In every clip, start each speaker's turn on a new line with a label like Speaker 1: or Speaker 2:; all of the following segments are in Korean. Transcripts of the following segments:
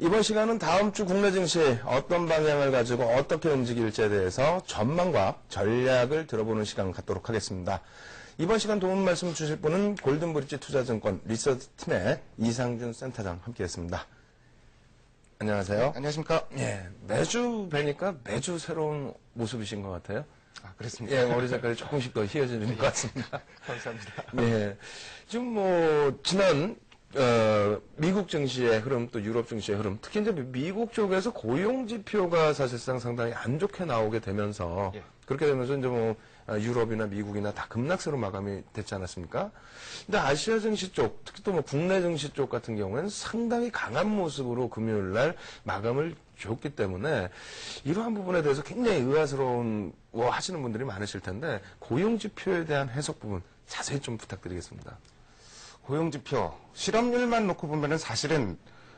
Speaker 1: 이번 시간은 다음 주 국내 증시 어떤 방향을 가지고 어떻게 움직일지에 대해서 전망과 전략을 들어보는 시간 갖도록 하겠습니다. 이번 시간 도움 말씀 주실 분은 골든브릿지 투자증권 리서치팀의 이상준 센터장 함께했습니다. 안녕하세요.
Speaker 2: 안녕하십니까.
Speaker 1: 예, 매주 뵈니까 매주 새로운 모습이신 것 같아요.
Speaker 2: 아, 그렇습니다.
Speaker 1: 예, 머리 색깔이 조금씩 더 희어지는 것 같습니다.
Speaker 2: 감사합니다.
Speaker 1: 예, 지금 지난 미국 증시의 흐름, 또 유럽 증시의 흐름, 특히 이제 미국 쪽에서 고용 지표가 사실상 상당히 안 좋게 나오게 되면서,
Speaker 2: 예.
Speaker 1: 그렇게 되면서 이제 유럽이나 미국이나 다 급락세로 마감이 됐지 않았습니까? 근데 아시아 증시 쪽, 특히 또 국내 증시 쪽 같은 경우에는 상당히 강한 모습으로 금요일 날 마감을 줬기 때문에 이러한 부분에 대해서 굉장히 의아스러운 하시는 분들이 많으실 텐데, 고용 지표에 대한 해석 부분 자세히 좀 부탁드리겠습니다.
Speaker 2: 고용지표, 실업률만 놓고 보면은 사실은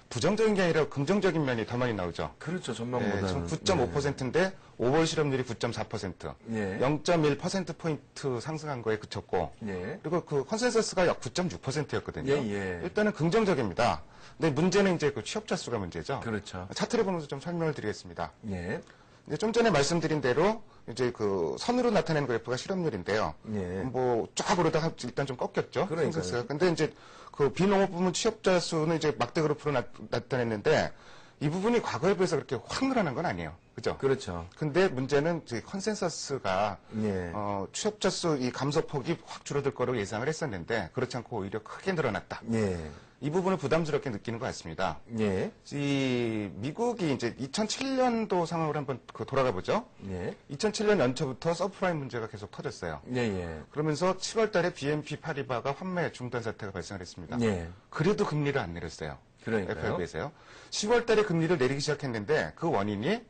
Speaker 2: 부정적인 게 아니라 긍정적인 면이 더 많이 나오죠.
Speaker 1: 그렇죠,
Speaker 2: 지금
Speaker 1: 전망보다는.
Speaker 2: 9.5%인데 5월 실업률이 9.4%,
Speaker 1: 예.
Speaker 2: 0.1%포인트 상승한 거에 그쳤고,
Speaker 1: 예.
Speaker 2: 그리고 그 컨센서스가 약 9.6%였거든요.
Speaker 1: 예, 예.
Speaker 2: 일단은 긍정적입니다. 근데 문제는 이제 그 취업자 수가 문제죠.
Speaker 1: 그렇죠.
Speaker 2: 차트를 보면서 좀 설명을 드리겠습니다.
Speaker 1: 예.
Speaker 2: 이제 좀 전에 말씀드린 대로 이제 그 선으로 나타내는 그래프가 실업률인데요.
Speaker 1: 예.
Speaker 2: 뭐 쫙 오르다가 일단 좀 꺾였죠.
Speaker 1: 그러니까요.
Speaker 2: 컨센서스가. 근데 이제 그 비농업 부문 취업자 수는 이제 막대 그래프로 나타냈는데 이 부분이 과거에 비해서 그렇게 확 늘어난 건 아니에요. 그죠?
Speaker 1: 그렇죠.
Speaker 2: 근데 문제는 이제 컨센서스가
Speaker 1: 예.
Speaker 2: 취업자 수 이 감소폭이 확 줄어들 거로 예상을 했었는데 그렇지 않고 오히려 크게 늘어났다.
Speaker 1: 예.
Speaker 2: 이 부분을 부담스럽게 느끼는 것 같습니다.
Speaker 1: 예.
Speaker 2: 이 미국이 이제 2007년도 상황으로 한번 돌아가 보죠.
Speaker 1: 예.
Speaker 2: 2007년 연초부터 서프라임 문제가 계속 터졌어요.
Speaker 1: 예, 예.
Speaker 2: 그러면서 7월 달에 BNP 파리바가 환매 중단 사태가 발생을 했습니다.
Speaker 1: 예.
Speaker 2: 그래도 금리를 안 내렸어요.
Speaker 1: 그러니까요.
Speaker 2: FRB에서요. 10월 달에 금리를 내리기 시작했는데 그 원인이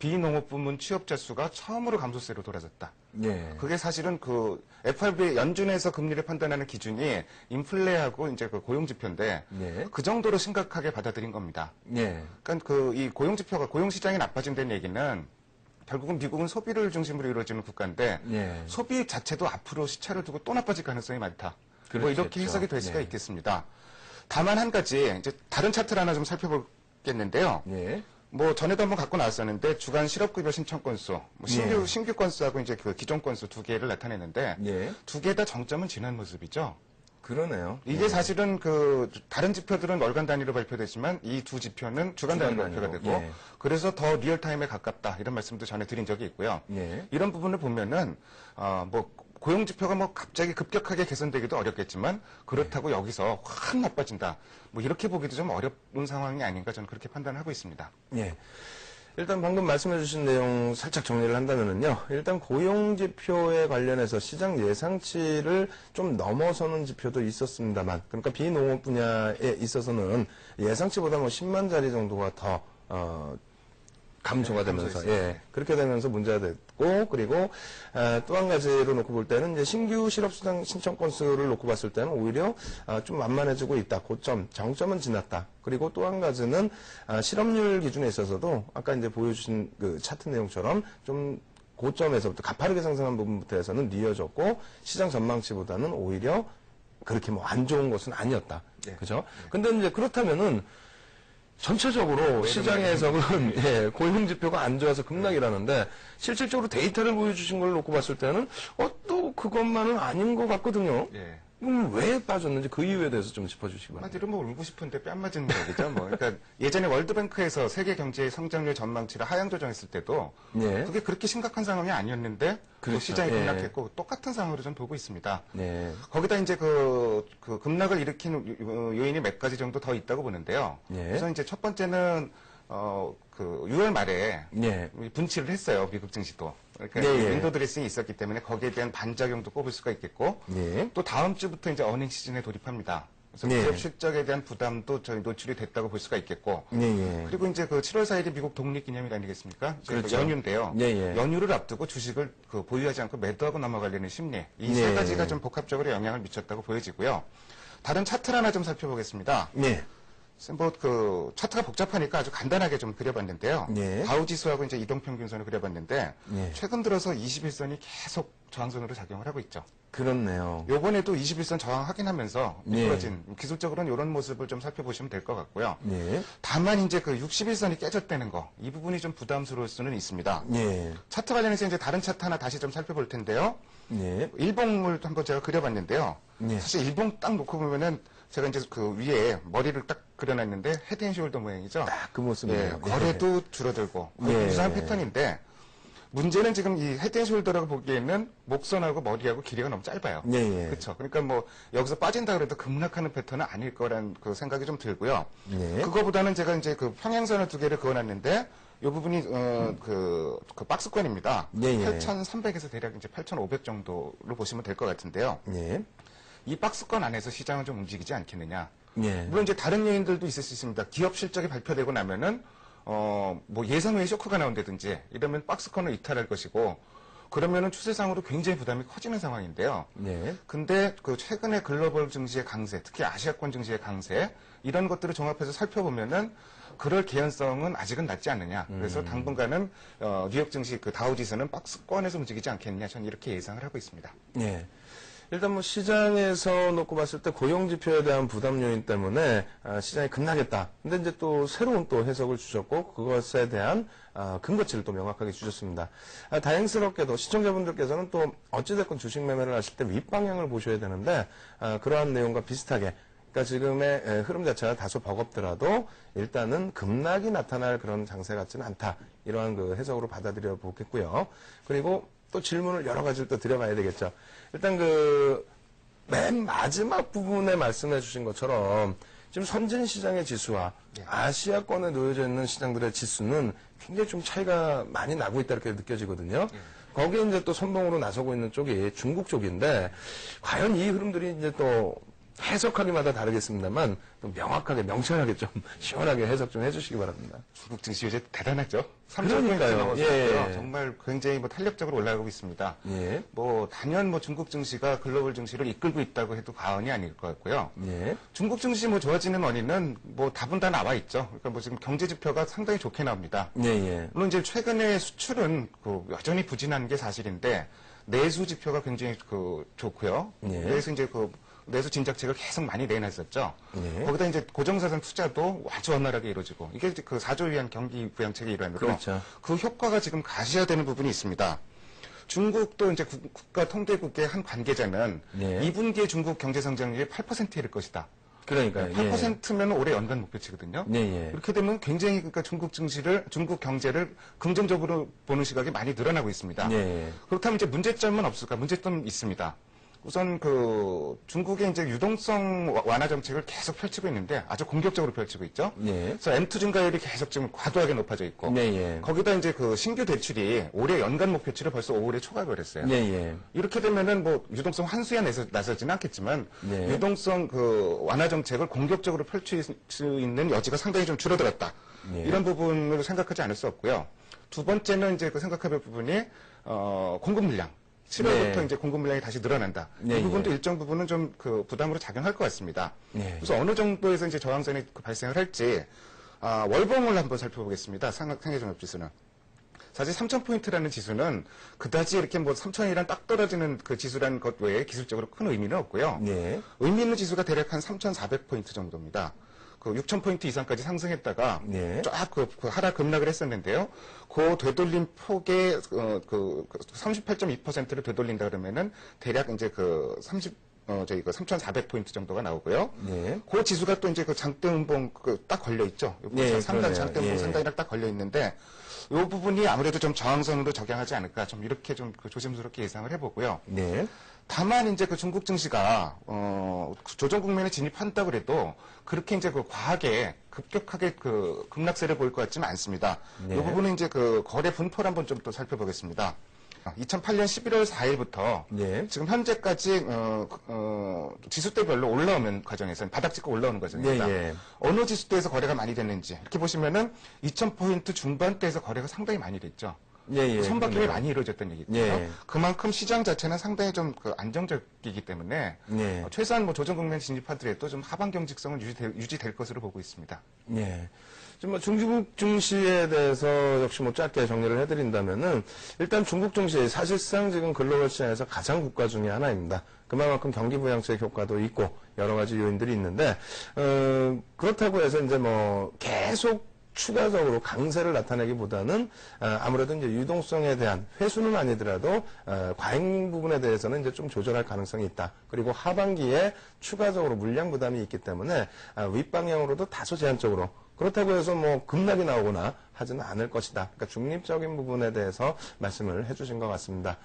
Speaker 2: 비농업 부문 취업자 수가 처음으로 감소세로 돌아섰다.
Speaker 1: 예.
Speaker 2: 그게 사실은 그 FRB 연준에서 금리를 판단하는 기준이 인플레하고 이제 그 고용 지표인데
Speaker 1: 예.
Speaker 2: 그 정도로 심각하게 받아들인 겁니다.
Speaker 1: 예.
Speaker 2: 그러니까 그 이 고용 지표가 고용 시장이 나빠진다는 얘기는 결국은 미국은 소비를 중심으로 이루어지는 국가인데
Speaker 1: 예.
Speaker 2: 소비 자체도 앞으로 시차를 두고 또 나빠질 가능성이 많다. 뭐
Speaker 1: 그렇겠죠.
Speaker 2: 이렇게 해석이 될 수가
Speaker 1: 예.
Speaker 2: 있겠습니다. 다만 한 가지 이제 다른 차트를 하나 좀 살펴보겠는데요.
Speaker 1: 예.
Speaker 2: 뭐 전에도 한번 갖고 나왔었는데 주간 실업급여 신청 건수, 뭐
Speaker 1: 예.
Speaker 2: 신규 건수하고 이제 그 기존 건수 두 개를 나타내는데
Speaker 1: 예.
Speaker 2: 두 개 다 정점은 지난 모습이죠.
Speaker 1: 그러네요.
Speaker 2: 이게
Speaker 1: 예.
Speaker 2: 사실은 그 다른 지표들은 월간 단위로 발표되지만 이 두 지표는 주간 단위로 발표가
Speaker 1: 단위로.
Speaker 2: 되고
Speaker 1: 예.
Speaker 2: 그래서 더 리얼타임에 가깝다 이런 말씀도 전에 드린 적이 있고요.
Speaker 1: 예.
Speaker 2: 이런 부분을 보면은 뭐 고용 지표가 뭐 갑자기 급격하게 개선되기도 어렵겠지만 그렇다고 여기서 확 나빠진다. 뭐 이렇게 보기도 좀 어려운 상황이 아닌가 저는 그렇게 판단하고 있습니다.
Speaker 1: 예. 일단 방금 말씀해 주신 내용 살짝 정리를 한다면은요. 일단 고용 지표에 관련해서 시장 예상치를 좀 넘어서는 지표도 있었습니다만, 그러니까 비농업 분야에 있어서는 예상치보다 10만 자리 정도가 더 감소가 되면서, 예, 그렇게 되면서 문제가 됐고, 그리고 또 한 가지로 놓고 볼 때는 이제 신규 실업수당 신청 건수를 놓고 봤을 때는 오히려 좀 만만해지고 있다. 고점, 정점은 지났다. 그리고 또 한 가지는 실업률 기준에 있어서도 아까 이제 보여주신 그 차트 내용처럼 좀 고점에서부터 가파르게 상승한 부분부터 해서는 이어졌고 시장 전망치보다는 오히려 그렇게 안 좋은 것은 아니었다.
Speaker 2: 예.
Speaker 1: 그죠? 근데 이제 그렇다면은 전체적으로 시장에서는 예, 고용 지표가 안 좋아서 급락이라는데 실질적으로 데이터를 보여주신 걸 놓고 봤을 때는 또 그것만은 아닌 것 같거든요.
Speaker 2: 예.
Speaker 1: 그럼 왜 빠졌는지 그 이유에 대해서 좀 짚어주시기 바랍니다.
Speaker 2: 한마디로 뭐 울고 싶은데 뺨 맞은 얘기죠. 뭐 그러니까 예전에 월드뱅크에서 세계 경제의 성장률 전망치를 하향 조정했을 때도
Speaker 1: 예.
Speaker 2: 그게 그렇게 심각한 상황이 아니었는데
Speaker 1: 그렇죠.
Speaker 2: 또 시장이
Speaker 1: 예.
Speaker 2: 급락했고 똑같은 상황으로 좀 보고 있습니다.
Speaker 1: 네.
Speaker 2: 거기다 이제 그 급락을 일으킨 요인이 몇 가지 정도 더 있다고 보는데요.
Speaker 1: 예.
Speaker 2: 그래서 이제 첫 번째는 그 6월 말에
Speaker 1: 예.
Speaker 2: 분치를 했어요. 미국 증시도. 그러니까
Speaker 1: 예, 예.
Speaker 2: 윈도 드레싱이 있었기 때문에 거기에 대한 반작용도 꼽을 수가 있겠고
Speaker 1: 예.
Speaker 2: 또 다음 주부터 이제 어닝 시즌에 돌입합니다. 그래서
Speaker 1: 예.
Speaker 2: 기업 실적에 대한 부담도 저희 노출이 됐다고 볼 수가 있겠고
Speaker 1: 예, 예.
Speaker 2: 그리고 이제 그 7월 4일이 미국 독립기념일 아니겠습니까? 이제
Speaker 1: 그렇죠.
Speaker 2: 그 연휴인데요.
Speaker 1: 예, 예.
Speaker 2: 연휴를 앞두고 주식을 그 보유하지 않고 매도하고 넘어가려는 심리 이
Speaker 1: 예.
Speaker 2: 세 가지가 좀 복합적으로 영향을 미쳤다고 보여지고요. 다른 차트를 하나 좀 살펴보겠습니다.
Speaker 1: 예.
Speaker 2: 뭐 그 차트가 복잡하니까 아주 간단하게 좀 그려봤는데요.
Speaker 1: 예.
Speaker 2: 다우 지수하고 이제 이동평균선을 그려봤는데
Speaker 1: 예.
Speaker 2: 최근 들어서 21선이 계속 저항선으로 작용을 하고 있죠.
Speaker 1: 그렇네요.
Speaker 2: 요번에도 21선 저항 확인하면서
Speaker 1: 예.
Speaker 2: 미끄러진 기술적으로는 이런 모습을 좀 살펴보시면 될 것 같고요.
Speaker 1: 예.
Speaker 2: 다만 이제 그 61선이 깨졌다는 거, 이 부분이 좀 부담스러울 수는 있습니다.
Speaker 1: 예.
Speaker 2: 차트 관련해서 이제 다른 차트 하나 다시 좀 살펴볼 텐데요.
Speaker 1: 예.
Speaker 2: 일봉을 한번 제가 그려봤는데요.
Speaker 1: 예.
Speaker 2: 사실 일봉 딱 놓고 보면은 제가 이제 그 위에 머리를 딱 그려놨는데 헤드앤숄더 모양이죠.
Speaker 1: 딱 그
Speaker 2: 예,
Speaker 1: 모습이네요.
Speaker 2: 거래도 줄어들고 거의
Speaker 1: 예.
Speaker 2: 유사한 패턴인데 문제는 지금 이 헤드앤숄더라고 보기에는 목선하고 머리하고 길이가 너무 짧아요.
Speaker 1: 예, 예.
Speaker 2: 그렇죠. 그러니까 뭐 여기서 빠진다 그래도 급락하는 패턴은 아닐 거란 그 생각이 좀 들고요.
Speaker 1: 예.
Speaker 2: 그거보다는 제가 이제 그 평행선을 두 개를 그어놨는데 이 부분이 그 박스권입니다.
Speaker 1: 예, 예.
Speaker 2: 8,300에서 대략 이제 8,500 정도로 보시면 될 것 같은데요.
Speaker 1: 예.
Speaker 2: 이 박스권 안에서 시장은 좀 움직이지 않겠느냐.
Speaker 1: 예.
Speaker 2: 물론 이제 다른 요인들도 있을 수 있습니다. 기업 실적이 발표되고 나면은 뭐 예상 외의 쇼크가 나온다든지 이러면 박스권을 이탈할 것이고 그러면은 추세상으로 굉장히 부담이 커지는 상황인데요.
Speaker 1: 예.
Speaker 2: 근데 그 최근에 글로벌 증시의 강세, 특히 아시아권 증시의 강세 이런 것들을 종합해서 살펴보면은 그럴 개연성은 아직은 낮지 않느냐. 그래서 당분간은 뉴욕 증시 그 다우지수는 박스권에서 움직이지 않겠느냐. 저는 이렇게 예상을 하고 있습니다.
Speaker 1: 예. 일단 뭐 시장에서 놓고 봤을 때 고용 지표에 대한 부담 요인 때문에 시장이 급락했다. 근데 이제 또 새로운 또 해석을 주셨고 그것에 대한 근거치를 또 명확하게 주셨습니다. 다행스럽게도 시청자분들께서는 또 어찌됐건 주식 매매를 하실 때 윗방향을 보셔야 되는데 그러한 내용과 비슷하게 그러니까 지금의 흐름 자체가 다소 버겁더라도 일단은 급락이 나타날 그런 장세 같지는 않다. 이러한 그 해석으로 받아들여 보겠고요. 그리고 또 질문을 여러 가지를 또 드려봐야 되겠죠. 일단 맨 마지막 부분에 말씀해 주신 것처럼 지금 선진 시장의 지수와 아시아권에 놓여져 있는 시장들의 지수는 굉장히 좀 차이가 많이 나고 있다 이렇게 느껴지거든요. 거기에 이제 또 선봉으로 나서고 있는 쪽이 중국 쪽인데 과연 이 흐름들이 이제 또 해석하기마다 다르겠습니다만 또 명확하게 명철하게 좀 시원하게 해석 좀 해주시기 바랍니다.
Speaker 2: 중국 증시 요새 대단하죠. 3,000포인트
Speaker 1: 그러니까요.
Speaker 2: 넘었어요.
Speaker 1: 예.
Speaker 2: 정말 굉장히 뭐 탄력적으로 올라가고 있습니다.
Speaker 1: 예.
Speaker 2: 뭐 단연 뭐 중국 증시가 글로벌 증시를 이끌고 있다고 해도 과언이 아닐 것 같고요.
Speaker 1: 예.
Speaker 2: 중국 증시 뭐 좋아지는 원인은 뭐 답은 다 나와 있죠. 그러니까 뭐 지금 경제 지표가 상당히 좋게 나옵니다.
Speaker 1: 예, 예.
Speaker 2: 물론 이제 최근에 수출은 그 여전히 부진한 게 사실인데 내수 지표가 굉장히 좋고요.
Speaker 1: 예.
Speaker 2: 그래서 이제 내수 진작책을 계속 많이 내놨었죠.
Speaker 1: 예.
Speaker 2: 거기다 이제 고정자산 투자도 아주 원활하게 이루어지고 이게 이제 그 4조 위안 경기 부양책의 일환으로
Speaker 1: 그렇죠.
Speaker 2: 그 효과가 지금 가시화되는 부분이 있습니다. 중국도 이제 국가통계국의 한 관계자는
Speaker 1: 예.
Speaker 2: 2분기에 중국 경제 성장률이 8%일 것이다.
Speaker 1: 그러니까요.
Speaker 2: 8%면 올해 연간 목표치거든요.
Speaker 1: 예, 예.
Speaker 2: 이렇게 되면 굉장히 그러니까 중국 경제를 긍정적으로 보는 시각이 많이 늘어나고 있습니다.
Speaker 1: 예, 예.
Speaker 2: 그렇다면 이제 문제점은 없을까? 문제점 있습니다. 우선 중국의 이제 유동성 완화 정책을 계속 펼치고 있는데 아주 공격적으로 펼치고 있죠.
Speaker 1: 예.
Speaker 2: 그래서 M2 증가율이 계속 지금 과도하게 높아져 있고
Speaker 1: 예, 예.
Speaker 2: 거기다 이제 신규 대출이 올해 연간 목표치를 벌써 5월에 초과를 했어요.
Speaker 1: 예, 예.
Speaker 2: 이렇게 되면은 뭐 유동성 환수에 나서지는 않겠지만
Speaker 1: 네.
Speaker 2: 유동성 완화 정책을 공격적으로 펼칠 수 있는 여지가 상당히 좀 줄어들었다.
Speaker 1: 네.
Speaker 2: 이런 부분을 생각하지 않을 수 없고요. 두 번째는 이제 생각해야 할 부분이 공급 물량. 7월부터
Speaker 1: 네.
Speaker 2: 이제 공급 물량이 다시 늘어난다.
Speaker 1: 네,
Speaker 2: 이 부분도
Speaker 1: 네.
Speaker 2: 일정 부분은 좀 부담으로 작용할 것 같습니다.
Speaker 1: 네.
Speaker 2: 그래서 어느 정도에서 이제 저항선이 발생을 할지 월봉을 한번 살펴보겠습니다. 상해종합지수는. 사실 3,000포인트라는 지수는 그다지 이렇게 뭐 3,000이랑 딱 떨어지는 그 지수라는 것 외에 기술적으로 큰 의미는 없고요.
Speaker 1: 네.
Speaker 2: 의미 있는 지수가 대략 한 3,400포인트 정도입니다. 6,000포인트 이상까지 상승했다가
Speaker 1: 네.
Speaker 2: 쫙 하락 급락을 했었는데요. 그 되돌림 폭의 38.2%를 되돌린다 그러면은 대략 이제 3,400포인트 정도가 나오고요.
Speaker 1: 네.
Speaker 2: 그 지수가 또 이제 장대음봉 딱 걸려 있죠.
Speaker 1: 네,
Speaker 2: 상단
Speaker 1: 그러네요.
Speaker 2: 장대음봉
Speaker 1: 예.
Speaker 2: 상단이랑 딱 걸려 있는데 이 부분이 아무래도 좀 저항선으로 적용하지 않을까 좀 이렇게 좀 조심스럽게 예상을 해보고요.
Speaker 1: 네.
Speaker 2: 다만 이제 중국 증시가 조정 국면에 진입한다 그래도 그렇게 이제 과하게 급격하게 급락세를 보일 것 같지는 않습니다.
Speaker 1: 네.
Speaker 2: 이 부분은 이제 거래 분포를 한번 좀 또 살펴보겠습니다. 2008년 11월 4일부터
Speaker 1: 네.
Speaker 2: 지금 현재까지 지수대별로 올라오는 과정에서는 바닥 찍고 올라오는 과정입니다.
Speaker 1: 네, 예.
Speaker 2: 어느 지수대에서 거래가 많이 됐는지 이렇게 보시면은 2,000포인트 중반대에서 거래가 상당히 많이 됐죠.
Speaker 1: 예,
Speaker 2: 선박임이
Speaker 1: 그러네요.
Speaker 2: 많이 이루어졌던 얘기거든요.
Speaker 1: 예.
Speaker 2: 그만큼 시장 자체는 상당히 좀 그 안정적이기 때문에
Speaker 1: 예.
Speaker 2: 최소한 뭐 조정 국면 진입하더라도 좀 하방 경직성은 유지될 것으로 보고 있습니다.
Speaker 1: 예. 좀 뭐 중국 증시에 대해서 역시 뭐 짧게 정리를 해드린다면은 일단 중국 증시 사실상 지금 글로벌 시장에서 가장 국가 중에 하나입니다. 그만큼 경기 부양책 효과도 있고 여러 가지 요인들이 있는데 그렇다고 해서 이제 뭐 계속 추가적으로 강세를 나타내기보다는 아무래도 이제 유동성에 대한 회수는 아니더라도 과잉 부분에 대해서는 이제 좀 조절할 가능성이 있다. 그리고 하반기에 추가적으로 물량 부담이 있기 때문에 윗방향으로도 다소 제한적으로 그렇다고 해서 뭐 급락이 나오거나 하지는 않을 것이다. 그러니까 중립적인 부분에 대해서 말씀을 해주신 것 같습니다.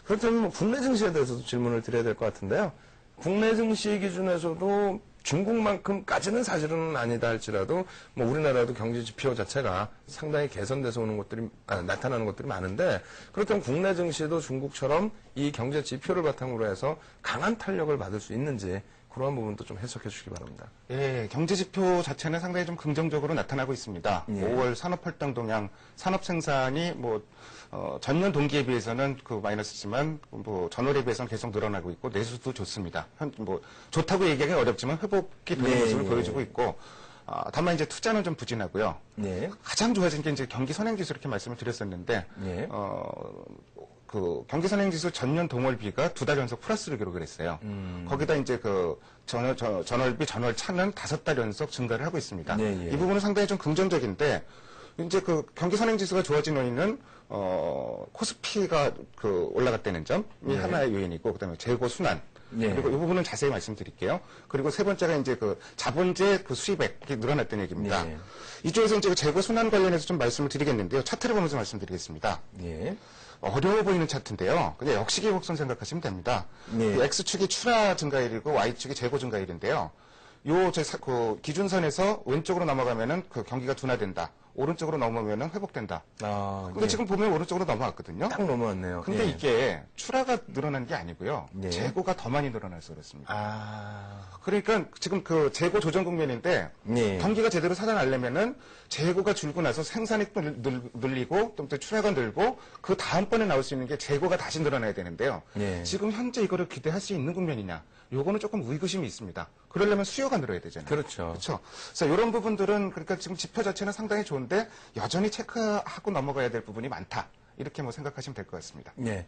Speaker 1: 그렇다면 뭐 국내 증시에 대해서도 질문을 드려야 될 것 같은데요. 국내 증시 기준에서도 중국만큼까지는 사실은 아니다 할지라도 뭐 우리나라도 경제 지표 자체가 상당히 개선돼서 오는 것들이 나타나는 것들이 많은데 그렇다면 국내 증시도 중국처럼 이 경제 지표를 바탕으로 해서 강한 탄력을 받을 수 있는지 그런 부분도 좀 해석해 주시기 바랍니다.
Speaker 2: 예, 경제 지표 자체는 상당히 좀 긍정적으로 나타나고 있습니다.
Speaker 1: 예.
Speaker 2: 5월 산업 활동 동향, 산업 생산이 전년 동기에 비해서는 그 마이너스지만 뭐 전월에 비해서는 계속 늘어나고 있고 내수도 좋습니다. 좋다고 얘기하기 어렵지만 회복이 되는
Speaker 1: 네,
Speaker 2: 모습을
Speaker 1: 예.
Speaker 2: 보여주고 있고 다만 이제 투자는 좀 부진하고요.
Speaker 1: 네.
Speaker 2: 가장 좋아진 게 이제 경기 선행지수 이렇게 말씀을 드렸었는데
Speaker 1: 예.
Speaker 2: 그 경기 선행지수 전년 동월비가 2달 연속 플러스를 기록을 했어요. 거기다 이제 그 전월비 전월 차는 5달 연속 증가를 하고 있습니다.
Speaker 1: 예, 예.
Speaker 2: 이 부분은 상당히 좀 긍정적인데 이제 그 경기 선행지수가 좋아진 원인은 코스피가 그 올라갔다는 점이
Speaker 1: 예.
Speaker 2: 하나의 요인이고 그다음에 재고 순환
Speaker 1: 예.
Speaker 2: 그리고 이 부분은 자세히 말씀드릴게요. 그리고 세 번째가 이제 그 자본재 그 수입액이 늘어났다는 얘기입니다.
Speaker 1: 예.
Speaker 2: 이쪽에서 이제 그 재고 순환 관련해서 좀 말씀을 드리겠는데요. 차트를 보면서 말씀드리겠습니다.
Speaker 1: 예.
Speaker 2: 어려워 보이는 차트인데요. 그냥 역시계곡선 생각하시면 됩니다.
Speaker 1: 예.
Speaker 2: 그 X축이 출하 증가율이고 Y축이 재고 증가율인데요. 그 기준선에서 왼쪽으로 넘어가면은 그 경기가 둔화된다. 오른쪽으로 넘어오면은 회복된다. 근데
Speaker 1: 예.
Speaker 2: 지금 보면 오른쪽으로 넘어왔거든요.
Speaker 1: 딱 넘어왔네요.
Speaker 2: 근데
Speaker 1: 예.
Speaker 2: 이게 출하가 늘어난 게 아니고요.
Speaker 1: 예.
Speaker 2: 재고가 더 많이 늘어나서 그렇습니다.
Speaker 1: 아.
Speaker 2: 그러니까 지금 그 재고 조정 국면인데
Speaker 1: 예.
Speaker 2: 경기가 제대로 살아나려면은 재고가 줄고 나서 생산이 또 늘리고 또 출하가 늘고 그 다음번에 나올 수 있는 게 재고가 다시 늘어나야 되는데요.
Speaker 1: 예.
Speaker 2: 지금 현재 이거를 기대할 수 있는 국면이냐? 요거는 조금 의구심이 있습니다. 그러려면 수요가 늘어야 되잖아요.
Speaker 1: 그렇죠.
Speaker 2: 그렇죠. 그래서 이런 부분들은 그러니까 지금 지표 자체는 상당히 좋은데 여전히 체크하고 넘어가야 될 부분이 많다. 이렇게 뭐 생각하시면 될 것 같습니다.
Speaker 1: 예.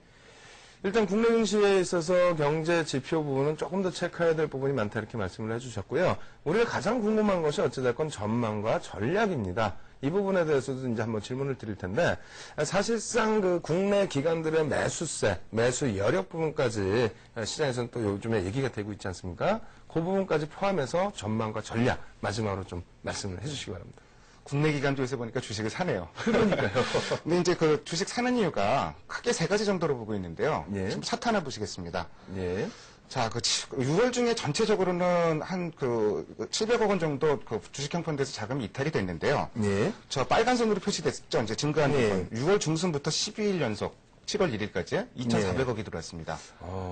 Speaker 1: 일단 국내 증시에 있어서 경제 지표 부분은 조금 더 체크해야 될 부분이 많다 이렇게 말씀을 해주셨고요. 우리가 가장 궁금한 것이 어찌됐건 전망과 전략입니다. 이 부분에 대해서도 이제 한번 질문을 드릴 텐데 사실상 그 국내 기관들의 매수세, 매수 여력 부분까지 시장에서는 또 요즘에 얘기가 되고 있지 않습니까? 그 부분까지 포함해서 전망과 전략 마지막으로 좀 말씀을 해주시기 바랍니다.
Speaker 2: 국내 기관들에서 보니까 주식을 사네요.
Speaker 1: 그러니까요.
Speaker 2: 근데 이제 그 주식 사는 이유가 크게 세 가지 정도로 보고 있는데요.
Speaker 1: 예.
Speaker 2: 지금 차트 하나 보시겠습니다.
Speaker 1: 예.
Speaker 2: 자, 그 6월 중에 전체적으로는 한 그 700억 원 정도 그 주식형 펀드에서 자금이 이탈이 됐는데요.
Speaker 1: 예.
Speaker 2: 저 빨간 선으로 표시됐죠. 이제 증가한
Speaker 1: 예.
Speaker 2: 부분. 6월 중순부터 12일 연속 7월 1일까지 2,400억이 들어왔습니다.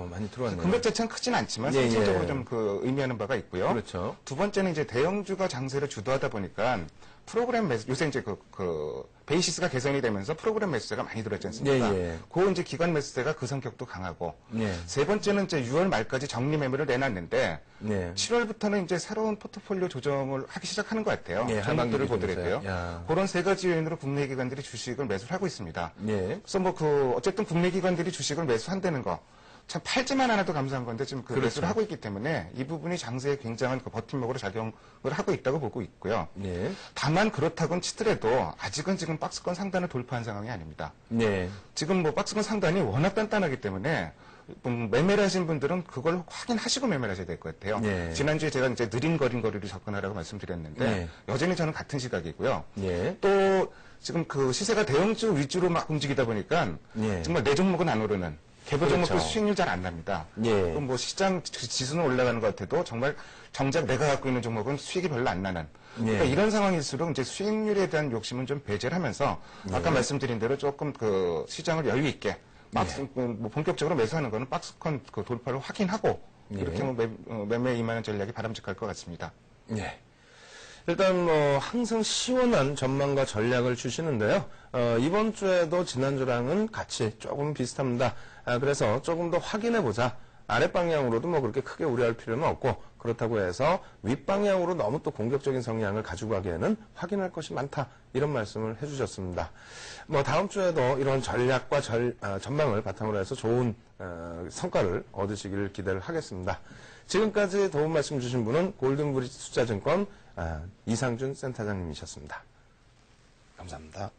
Speaker 1: 많이 들어왔네요.
Speaker 2: 금액 자체는 크진 않지만
Speaker 1: 예,
Speaker 2: 실질적으로
Speaker 1: 예.
Speaker 2: 좀 그 의미하는 바가 있고요.
Speaker 1: 그렇죠.
Speaker 2: 두 번째는 이제 대형주가 장세를 주도하다 보니까 프로그램 매수, 요새 이제 그 베이시스가 개선이 되면서 프로그램 매수세가 많이 들어있지 않습니까?
Speaker 1: 예, 예.
Speaker 2: 그 이제 기관 매수세가 그 성격도 강하고.
Speaker 1: 예.
Speaker 2: 세 번째는 이제 6월 말까지 정리 매물을 내놨는데
Speaker 1: 예.
Speaker 2: 7월부터는 이제 새로운 포트폴리오 조정을 하기 시작하는 것 같아요.
Speaker 1: 예,
Speaker 2: 종목들을
Speaker 1: 하반기
Speaker 2: 보더라도요.
Speaker 1: 기준에서요. 야.
Speaker 2: 그런 세 가지 요인으로 국내 기관들이 주식을 매수를 하고 있습니다.
Speaker 1: 예.
Speaker 2: 그래서 뭐 그 어쨌든 국내 기관들이 주식을 매수한다는 거. 참 팔지만 않아도 감사한 건데 지금 그
Speaker 1: 그렇죠.
Speaker 2: 매수를 하고 있기 때문에 이 부분이 장세에 굉장한 그 버팀목으로 작용을 하고 있다고 보고 있고요.
Speaker 1: 예.
Speaker 2: 다만 그렇다곤 치더라도 아직은 지금 박스권 상단을 돌파한 상황이 아닙니다.
Speaker 1: 예.
Speaker 2: 지금 뭐 박스권 상단이 워낙 단단하기 때문에 매매를 하신 분들은 그걸 확인하시고 매매를 하셔야 될 것 같아요.
Speaker 1: 예.
Speaker 2: 지난주에 제가 이제 느린 거리를 접근하라고 말씀드렸는데
Speaker 1: 예.
Speaker 2: 여전히 저는 같은 시각이고요.
Speaker 1: 예.
Speaker 2: 또 지금 그 시세가 대형주 위주로 막 움직이다 보니까
Speaker 1: 예.
Speaker 2: 정말 내 종목은 안 오르는 개별
Speaker 1: 그렇죠.
Speaker 2: 종목도 수익률 잘 안 납니다.
Speaker 1: 예.
Speaker 2: 그럼 뭐 시장 지수는 올라가는 것 같아도 정말 정작 내가 갖고 있는 종목은 수익이 별로 안 나는. 그러니까
Speaker 1: 예.
Speaker 2: 이런 상황일수록 이제 수익률에 대한 욕심은 좀 배제를 하면서 아까 말씀드린 대로 조금 그 시장을 여유 있게 뭐 본격적으로 매수하는 거는 박스권 그 돌파를 확인하고
Speaker 1: 예.
Speaker 2: 이렇게 뭐 매매 임하는 전략이 바람직할 것 같습니다.
Speaker 1: 예. 일단 뭐 항상 시원한 전망과 전략을 주시는데요. 이번 주에도 지난주랑은 같이 조금 비슷합니다. 그래서 조금 더 확인해보자. 아랫방향으로도 뭐 그렇게 크게 우려할 필요는 없고, 그렇다고 해서 윗방향으로 너무 또 공격적인 성향을 가지고 가기에는 확인할 것이 많다. 이런 말씀을 해주셨습니다. 뭐 다음 주에도 이런 전략과 전망을 바탕으로 해서 좋은 성과를 얻으시기를 기대를 하겠습니다. 지금까지 도움 말씀 주신 분은 골든브리지 투자증권 이상준 센터장님이셨습니다. 감사합니다.